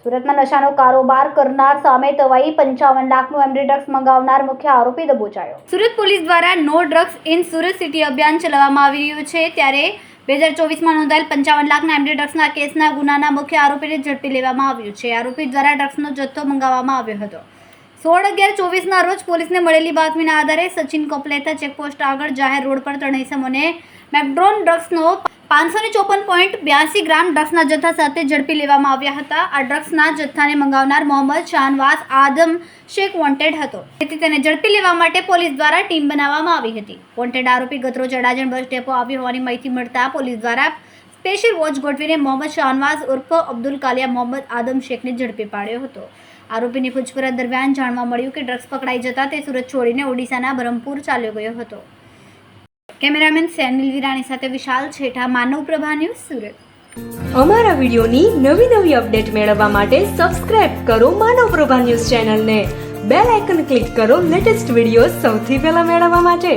સુરતમાં નશાનો કારોબાર કરનાર સામે તવાઈ 55 લાખનું એમડી ડ્રગ્સ મંગાવનાર મુખ્ય આરોપી દબોચાયો. સુરત પોલીસ દ્વારા no drugs in Surat city અભિયાન ચલાવવામાં આવી રહ્યું છે. ત્યારે 2024માં નોંધાયેલ 55 લાખના એમડી ડ્રગ્સના કેસના ગુનાના મુખ્ય આરોપીને ઝડપી લેવામાં આવ્યું છે. આરોપી દ્વારા ડ્રગ્સનો જથ્થો મંગાવવામાં આવ્યો હતો. 16/11/24ના રોજ પોલીસને મળેલી બાતમીના આધારે સચિન કોપલેતા ચેકપોસ્ટ આગળ જાહેર રોડ પર 3 ઇસમોને મેકડ્રોન ડ્રગ્સનો 554.82 ગ્રામ ડ્રગ્સના જથ્થા સાથે ઝડપી લેવામાં આવ્યા હતા. આ ડ્રગ્સના જથ્થાને મંગાવનાર મોહમ્મદ શાહનવાઝ આદમ શેખ વોન્ટેડ હતો. તેથી તેને ઝડપી લેવા માટે પોલીસ દ્વારા ટીમ બનાવવામાં આવી હતી. વોન્ટેડ આરોપી ગતરોજ અડાજણ બસ ડેપો આવ્યો હોવાની માહિતી મળતા પોલીસ દ્વારા સ્પેશિયલ વોચ ગોઠવીને મોહમ્મદ શાહનવાઝ ઉર્ફ અબ્દુલ કાલિયા મોહમ્મદ આદમ શેખને ઝડપી પાડ્યો હતો. આરોપીની પૂછપરછ દરમિયાન જાણવા મળ્યું કે ડ્રગ્સ પકડાઈ જતા તે સુરત છોડીને ઓડિશાના બ્રહ્મપુર ચાલ્યો ગયો હતો. કેમેરામેન સેનિલ વિરાણી સાથે વિશાલ છેઠા, માનવ પ્રભા ન્યૂઝ, સુરત. અમારા વિડીયોની નવી અપડેટ મેળવવા માટે સબસ્ક્રાઇબ કરો માનવ પ્રભા ન્યૂઝ ચેનલને. બેલ આઇકન ક્લિક કરો લેટેસ્ટ વિડીયો સૌથી પહેલા મેળવવા માટે.